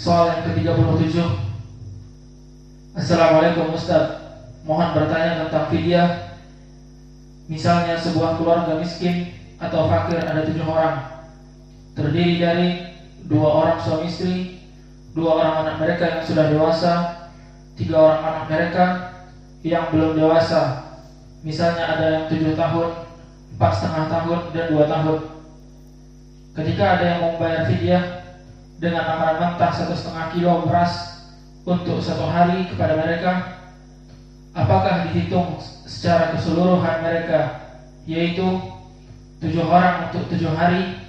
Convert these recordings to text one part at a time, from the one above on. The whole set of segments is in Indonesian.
Soal yang ke-37. Assalamualaikum Ustaz, mohon bertanya tentang fidyah. Misalnya sebuah keluarga miskin atau fakir ada 7 orang, terdiri dari 2 orang suami istri, 2 orang anak mereka yang sudah dewasa, 3 orang anak mereka yang belum dewasa. Misalnya ada yang 7 tahun, 4,5 tahun, dan 2 tahun. Ketika ada yang membayar fidyah dengan makanan mentah 1,5 kilo beras untuk 1 hari kepada mereka, apakah dihitung secara keseluruhan mereka, yaitu 7 orang untuk 7 hari,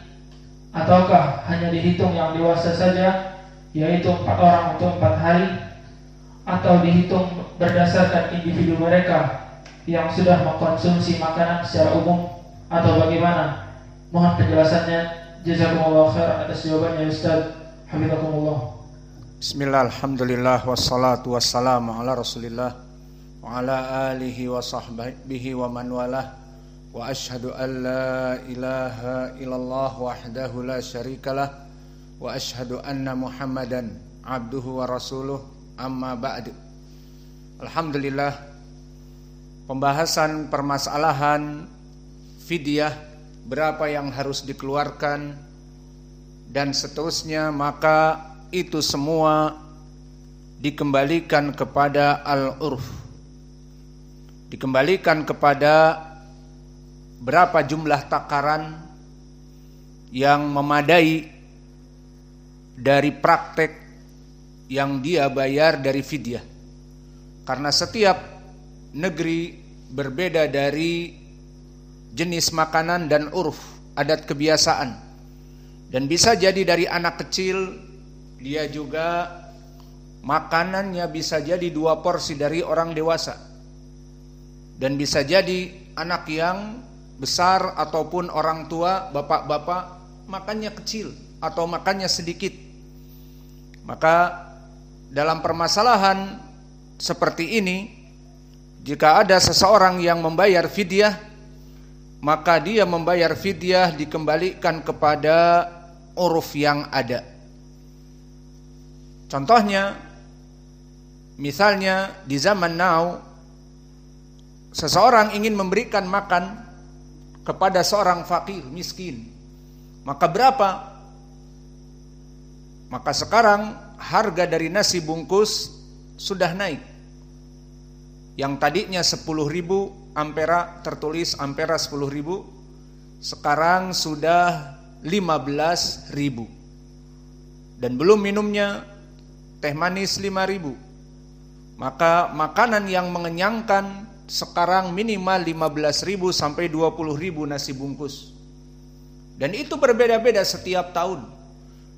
ataukah hanya dihitung yang dewasa saja, yaitu 4 orang untuk 4 hari, atau dihitung berdasarkan individu mereka yang sudah mengkonsumsi makanan secara umum, atau bagaimana? Mohon penjelasannya. Jazakumullah khair atas jawabannya Ustaz. Hafizakumullah. Bismillah, alhamdulillah, wassalatu wassalamu ala rasulillah wa ala alihi wa sahbihi wa man walah, wa ashhadu an la ilaha illallah wahdahu la syarikalah, wa ashhadu anna muhammadan abduhu wa rasuluh, amma ba'du. Alhamdulillah, pembahasan permasalahan fidyah, berapa yang harus dikeluarkan dan seterusnya, maka itu semua dikembalikan kepada al-urf, dikembalikan kepada berapa jumlah takaran yang memadai dari praktek yang dia bayar dari fidyah. Karena setiap negeri berbeda dari jenis makanan dan urf, adat kebiasaan. Dan bisa jadi dari anak kecil, dia juga makanannya bisa jadi 2 porsi dari orang dewasa. Dan bisa jadi anak yang besar ataupun orang tua, bapak-bapak, makannya kecil atau makannya sedikit. Maka dalam permasalahan seperti ini, jika ada seseorang yang membayar fidyah, maka dia membayar fidyah dikembalikan kepada uruf yang ada. Contohnya, misalnya di zaman now, seseorang ingin memberikan makan kepada seorang fakir, miskin. Maka berapa? Maka sekarang harga dari nasi bungkus sudah naik. Yang tadinya 10.000 ampera, tertulis ampera 10.000, sekarang sudah 15.000. Dan belum minumnya teh manis 5.000. Maka makanan yang mengenyangkan sekarang minimal 15.000 sampai 20.000 nasi bungkus. Dan itu berbeda-beda setiap tahun.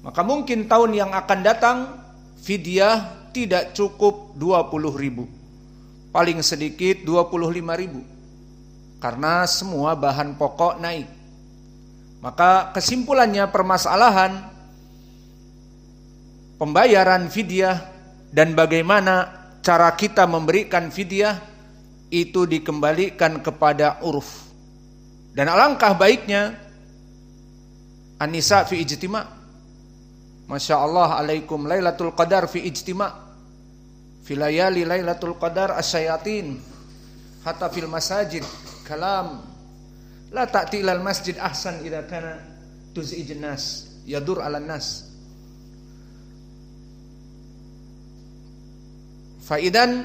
Maka mungkin tahun yang akan datang fidyah tidak cukup 20.000. Paling sedikit 25.000. Karena semua bahan pokok naik. Maka kesimpulannya, permasalahan pembayaran fidyah dan bagaimana cara kita memberikan fidyah itu dikembalikan kepada uruf. Dan alangkah baiknya An-Nisa fi ijtima'. Masya Allah alaikum Lailatul Qadar fi ijtima'. Fi layali Lailatul Qadar asyayatin hatta fil masajid kalam la ta'ti ilal masjid ahsan idza kana tuz'ijun nas yadur 'alan nas. Faidan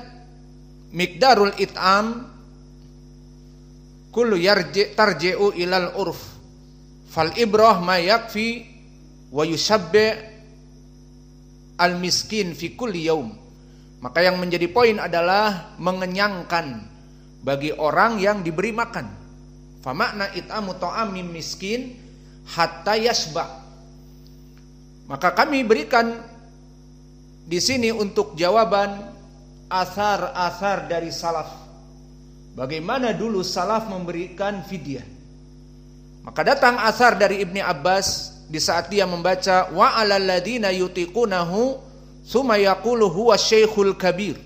miqdarul it'am kullu tarji'u ilal urf fal ibrah ma yakfi wa yushabbi al miskin fi kulli yaum. Maka yang menjadi poin adalah mengenyangkan bagi orang yang diberi makan. Fa makna it'amu ta'amim miskin hatta yashba. Maka kami berikan di sini untuk jawaban asar-asar dari salaf. Bagaimana dulu salaf memberikan fidyah. Maka datang asar dari Ibni Abbas di saat dia membaca wa 'alal ladzina yutiqunahu summa yaqulu huwa syekhul kabir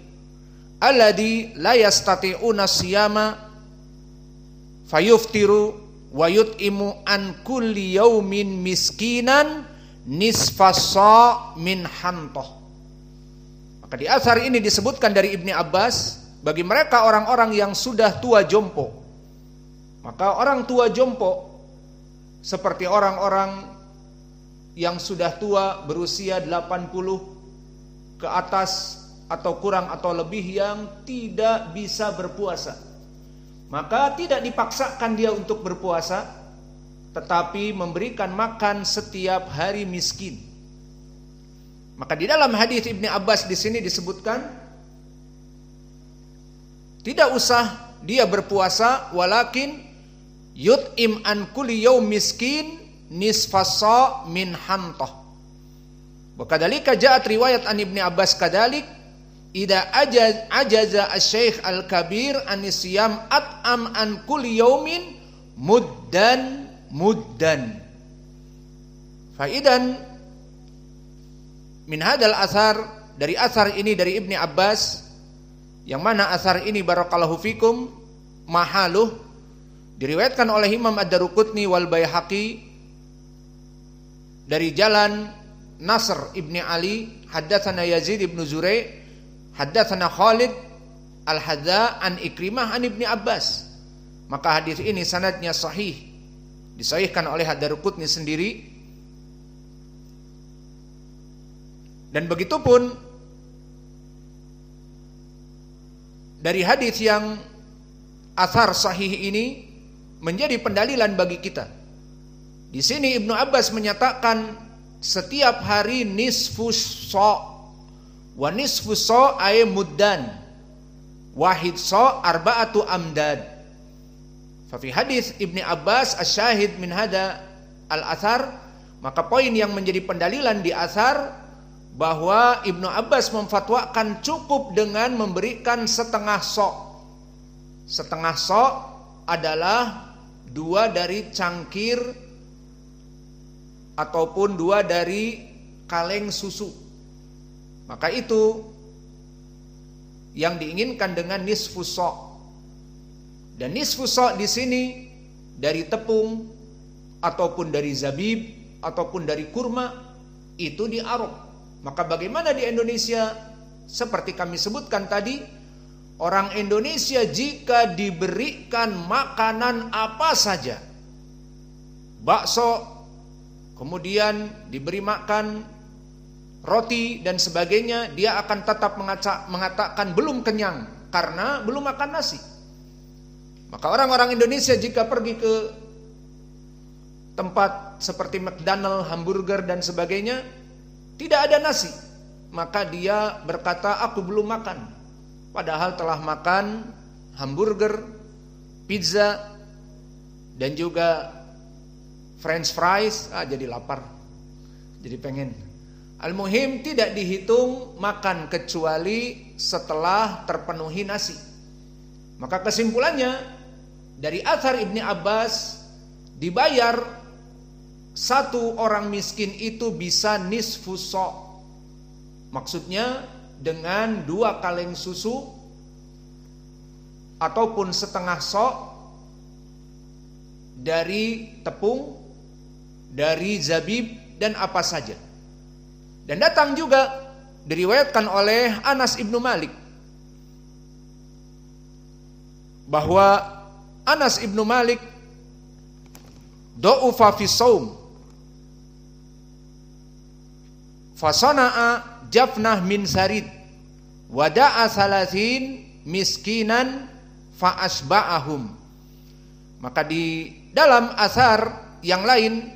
alladzi la yastati'una siyama fayuftiru wa yut'imu an kulli yaumin miskinan nisfas sa' min hantoh. Maka di athar ini disebutkan dari Ibni Abbas, bagi mereka orang-orang yang sudah tua jompo, maka orang tua jompo seperti orang-orang yang sudah tua berusia 80 ke atas atau kurang atau lebih yang tidak bisa berpuasa, maka tidak dipaksakan dia untuk berpuasa, tetapi memberikan makan setiap hari miskin. Maka di dalam hadis Ibni Abbas di sini disebutkan tidak usah dia berpuasa, walakin yut'im an kulli yaum miskin nisfas sa' min hantoh. Wakadzalika ja'at riwayat an Ibni Abbas kadzalik idza ajaza asy-syaikh al-kabir an nisyam at'am an kulli yaumin muddan. Faidan min hadal athar, dari athar ini dari Ibni Abbas, yang mana athar ini barakallahu fikum mahaluh diriwayatkan oleh Imam Ad-Daruqutni wal Baihaqi dari jalan Nasr ibni Ali, haddatsana Yazid ibnu Zurai', haddatsana Khalid al-Hadza an Ikrimah an Ibni Abbas. Maka hadis ini sanadnya sahih, disahihkan oleh Ad-Daruqutni sendiri. Dan begitupun dari hadis yang athar sahih ini menjadi pendalilan bagi kita. Di sini Ibnu Abbas menyatakan setiap hari nisfus sa', wa nisfus sa' ay muddan, wahid sa' arba'atu amdad. Fa fi hadis Ibnu Abbas asyahid min hada al-athar, maka poin yang menjadi pendalilan di athar bahwa Ibnu Abbas memfatwakan cukup dengan memberikan setengah sa'. Setengah sa' adalah 2 dari cangkir ataupun 2 dari kaleng susu. Maka itu yang diinginkan dengan nisfus sa'. Dan nisfus sa' di sini dari tepung ataupun dari zabib ataupun dari kurma itu di Arab. Maka bagaimana di Indonesia? Seperti kami sebutkan tadi, orang Indonesia jika diberikan makanan apa saja, bakso, kemudian diberi makan roti dan sebagainya, dia akan tetap mengatakan belum kenyang karena belum makan nasi. Maka orang-orang Indonesia jika pergi ke tempat seperti McDonald, hamburger dan sebagainya, tidak ada nasi, maka dia berkata aku belum makan, padahal telah makan hamburger, pizza, dan juga french fries. Jadi lapar, jadi pengen. Al-muhim tidak dihitung makan kecuali setelah terpenuhi nasi. Maka kesimpulannya dari athar Ibni Abbas, dibayar satu orang miskin itu bisa nisfus sa', maksudnya dengan 2 kaleng susu ataupun setengah sa' dari tepung, dari zabib dan apa saja. Dan datang juga diriwayatkan oleh Anas ibnu Malik bahwa Anas ibnu Malik do'ufa fi shaum fasana'a jafnah min sarid wada'a salasin miskinan fa'asba'ahum. Maka di dalam athar yang lain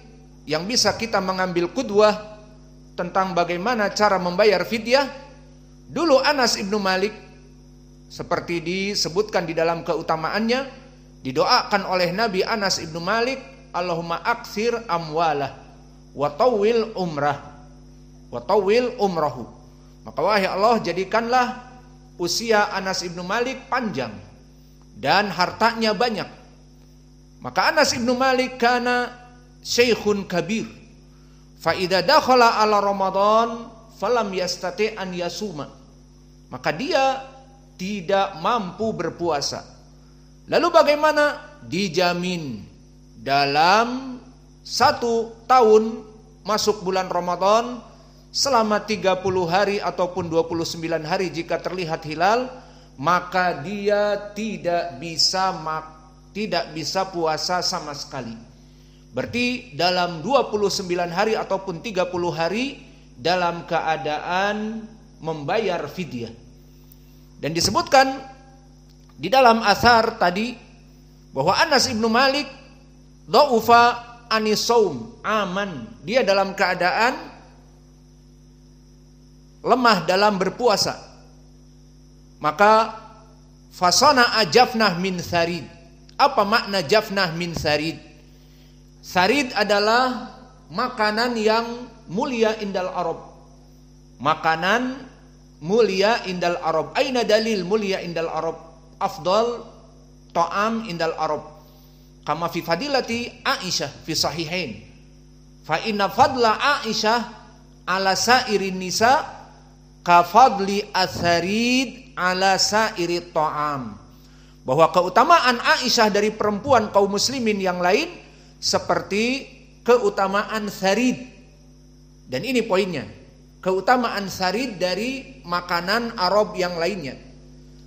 yang bisa kita mengambil qudwah tentang bagaimana cara membayar fidyah, dulu Anas ibnu Malik seperti disebutkan di dalam keutamaannya, didoakan oleh Nabi Anas ibnu Malik, Allahumma aktsir amwalah wa tawwil umrahu. Maka wahai Allah, jadikanlah usia Anas ibnu Malik panjang dan hartanya banyak. Maka Anas ibnu Malik kana syekhun kabir, fa idza dakhala ala Ramadan falam yastati an yasuma. Maka dia tidak mampu berpuasa. Lalu bagaimana? Dijamin dalam 1 tahun masuk bulan Ramadan selama 30 hari ataupun 29 hari jika terlihat hilal, maka dia tidak bisa puasa sama sekali. Berarti dalam 29 hari ataupun 30 hari dalam keadaan membayar fidyah. Dan disebutkan di dalam athar tadi bahwa Anas ibnu Malik dha'ufa anisaum aman, dia dalam keadaan lemah dalam berpuasa. Maka fasana ajafnah min sarid. Apa makna jafnah min sarid? Sarid adalah makanan yang mulia indal Arab. Makanan mulia indal Arab. Aina dalil mulia indal Arab? Afdal ta'am indal Arab. Kama fi fadilati Aisyah fi sahihain. Fa inna fadla Aisyah ala sairin nisa ka fadli atharid ala sairi ta'am. Bahwa keutamaan Aisyah dari perempuan kaum muslimin yang lain seperti keutamaan sarid. Dan ini poinnya, keutamaan sarid dari makanan Arab yang lainnya.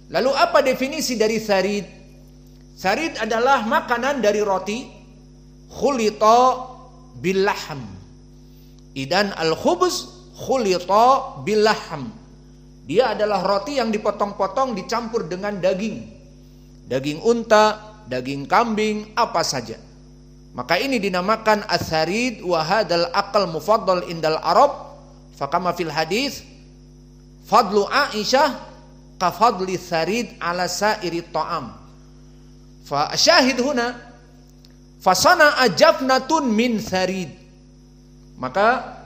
Lalu apa definisi dari sarid? Sarid adalah makanan dari roti khulita bil lahm. Idan al-khubz khulita bil lahm. Dia adalah roti yang dipotong-potong dicampur dengan daging. Daging unta, daging kambing, apa saja. Maka ini dinamakan as-sarid wa hadzal aqal mufaddal indal Arab. Fakama fil hadis fadlu Aisyah ka fadli sarid ala sairi ta'am. Fa syahid huna fasana ajafnatun min sarid. Maka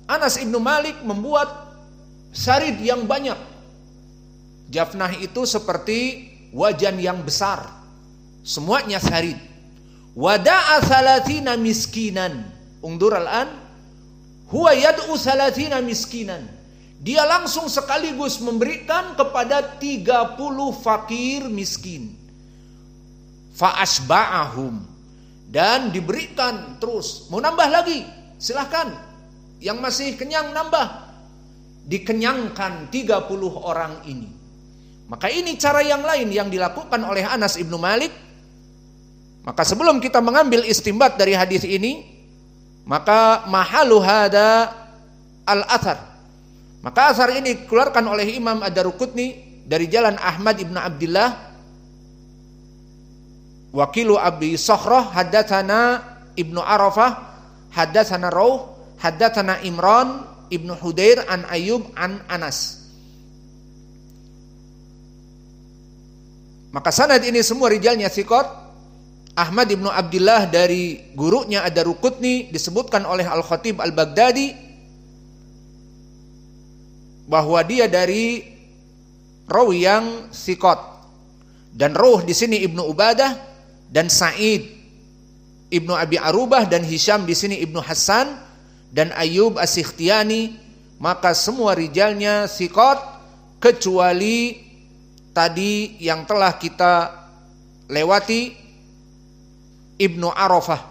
Anas ibnu Malik membuat sarid yang banyak. Jafnah itu seperti wajan yang besar, semuanya sarid. Wada'a salatina miskinan. Ungdur al-an huwa yad'u salatina miskinan. Dia langsung sekaligus memberikan kepada 30 fakir miskin. Fa asba'ahum. Dan diberikan terus. Mau nambah lagi? Silahkan. Yang masih kenyang nambah. Dikenyangkan 30 orang ini. Maka ini cara yang lain yang dilakukan oleh Anas ibnu Malik. Maka sebelum kita mengambil istimbat dari hadis ini, maka mahalu hada al-athar. Maka athar ini dikeluarkan oleh Imam Ad-Daruqutni dari jalan Ahmad ibn Abdullah. Wakilu Abi Sakhrah haddatsana Ibnu Arafah haddatsana Rauh haddatsana Imran ibnu Hudair an Ayyub an Anas. Maka sanad ini semua rijalnya thiqat. Ahmad ibnu Abdullah dari gurunya Ad-Daruqutni disebutkan oleh Al-Khatib Al-Baghdadi bahwa dia dari rawi yang thiqat. Dan Ruh di sini Ibnu Ubadah dan Sa'id Ibnu Abi Arubah dan Hisham di sini Ibnu Hassan dan Ayyub As-Sikhtiyani. Maka semua rijalnya thiqat kecuali tadi yang telah kita lewati Ibnu Arafah,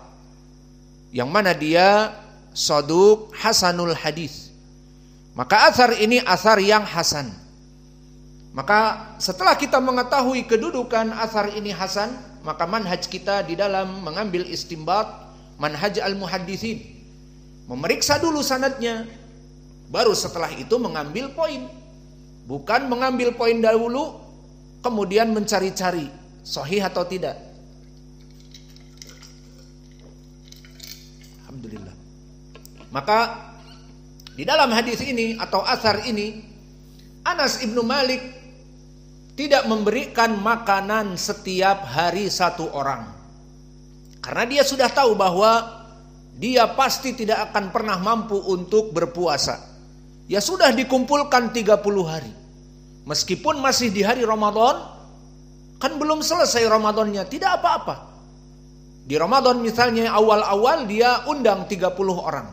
yang mana dia saduq hasanul hadis. Maka athar ini athar yang hasan. Maka setelah kita mengetahui kedudukan athar ini hasan, maka manhaj kita di dalam mengambil istimbat manhaj al-muhadditsin, memeriksa dulu sanadnya, baru setelah itu mengambil poin. Bukan mengambil poin dahulu kemudian mencari-cari sahih atau tidak. Alhamdulillah. Maka di dalam hadis ini atau athar ini, Anas ibnu Malik tidak memberikan makanan setiap hari satu orang, karena dia sudah tahu bahwa dia pasti tidak akan pernah mampu untuk berpuasa. Ya sudah dikumpulkan 30 hari. Meskipun masih di hari Ramadan, kan belum selesai Ramadannya, tidak apa-apa. Di Ramadan misalnya awal-awal dia undang 30 orang,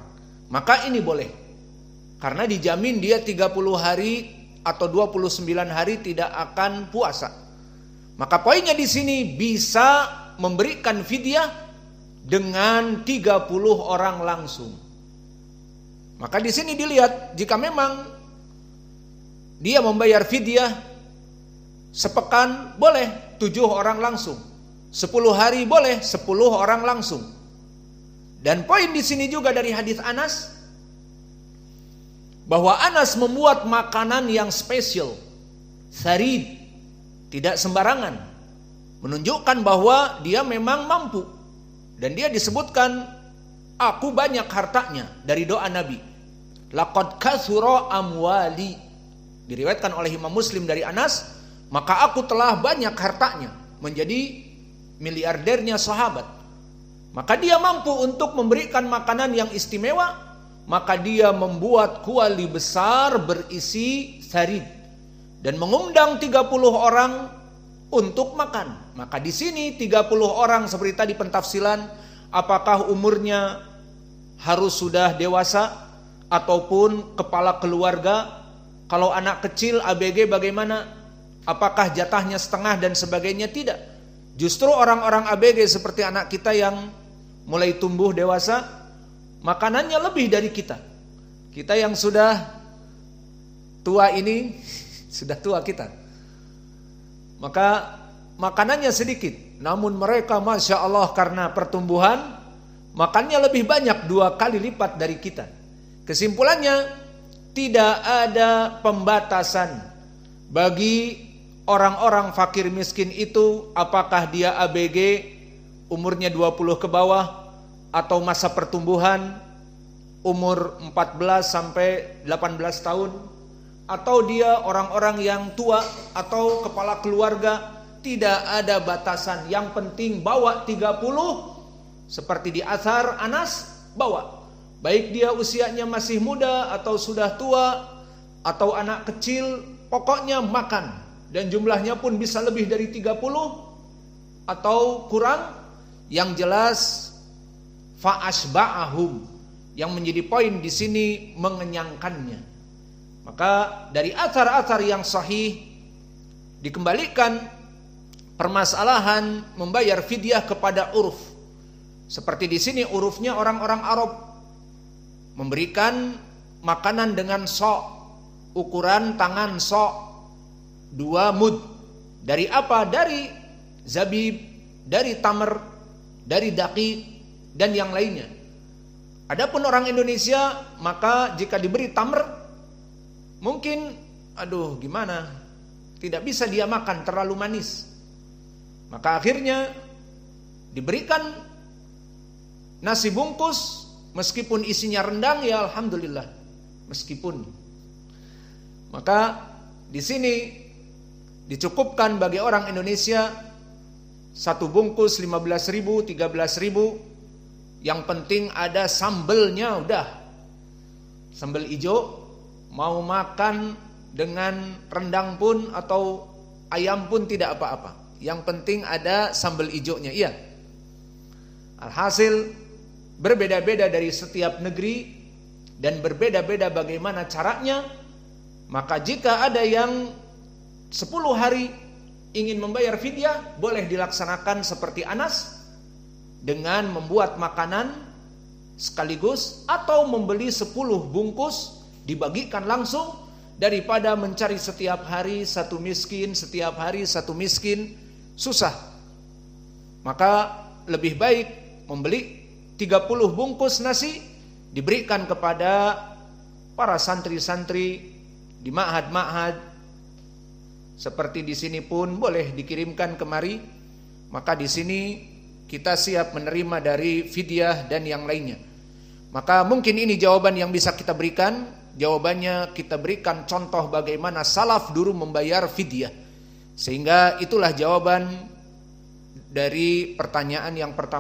maka ini boleh. Karena dijamin dia 30 hari atau 29 hari tidak akan puasa. Maka poinnya di sini bisa memberikan fidyah dengan 30 orang langsung. Maka di sini dilihat jika memang dia membayar fidyah sepekan boleh 7 orang langsung, 10 hari boleh 10 orang langsung. Dan poin di sini juga dari hadis Anas bahwa Anas membuat makanan yang spesial, sarid, tidak sembarangan, menunjukkan bahwa dia memang mampu. Dan dia disebutkan, aku banyak hartanya, dari doa Nabi. Laqad kathura amwali, diriwayatkan oleh Imam Muslim dari Anas, maka aku telah banyak hartanya, menjadi miliardernya sahabat. Maka dia mampu untuk memberikan makanan yang istimewa, maka dia membuat kuali besar berisi sarid dan mengundang 30 orang untuk makan. Maka di sini 30 orang seperti tadi pentafsilan, apakah umurnya harus sudah dewasa ataupun kepala keluarga? Kalau anak kecil ABG bagaimana? Apakah jatahnya setengah dan sebagainya? Tidak. Justru orang-orang ABG seperti anak kita yang mulai tumbuh dewasa, makanannya lebih dari kita. Kita yang sudah tua ini, sudah tua kita, maka makanannya sedikit. Namun mereka Masya Allah karena pertumbuhan, makannya lebih banyak 2 kali lipat dari kita. Kesimpulannya, tidak ada pembatasan bagi orang-orang fakir miskin itu, apakah dia ABG umurnya 20 ke bawah atau masa pertumbuhan umur 14 sampai 18 tahun, atau dia orang-orang yang tua atau kepala keluarga. Tidak ada batasan. Yang penting bawa 30, seperti di athar Anas, bawa. Baik dia usianya masih muda atau sudah tua atau anak kecil, pokoknya makan. Dan jumlahnya pun bisa lebih dari 30 atau kurang. Yang jelas fa'ashba'ahum, yang menjadi poin di sini mengenyangkannya. Maka dari athar-athar yang sahih dikembalikan permasalahan membayar fidyah kepada uruf. Seperti di sini urufnya orang-orang Arab memberikan makanan dengan sok, ukuran tangan sok 2 mud. Dari apa? Dari zabib, dari tamr, dari daqiq dan yang lainnya. Adapun orang Indonesia, maka jika diberi tamr, mungkin gimana, tidak bisa dia makan, terlalu manis. Maka akhirnya diberikan nasi bungkus, meskipun isinya rendang, ya alhamdulillah, meskipun. Maka di sini dicukupkan bagi orang Indonesia 1 bungkus 15.000, 13.000. Yang penting ada sambelnya, udah. Sambel hijau, mau makan dengan rendang pun atau ayam pun tidak apa-apa. Yang penting ada sambal hijaunya. Iya. Alhasil berbeda-beda dari setiap negeri dan berbeda-beda bagaimana caranya. Maka jika ada yang 10 hari ingin membayar fidyah, boleh dilaksanakan seperti Anas dengan membuat makanan sekaligus atau membeli 10 bungkus dibagikan langsung, daripada mencari setiap hari 1 miskin, setiap hari 1 miskin, susah. Maka lebih baik membeli 30 bungkus nasi, diberikan kepada para santri-santri di ma'had-ma'had. Seperti di sini pun boleh dikirimkan kemari. Maka di sini kita siap menerima dari fidyah dan yang lainnya. Maka mungkin ini jawaban yang bisa kita berikan. Jawabannya kita berikan contoh bagaimana salaf dulu membayar fidyah. Sehingga itulah jawaban dari pertanyaan yang pertama.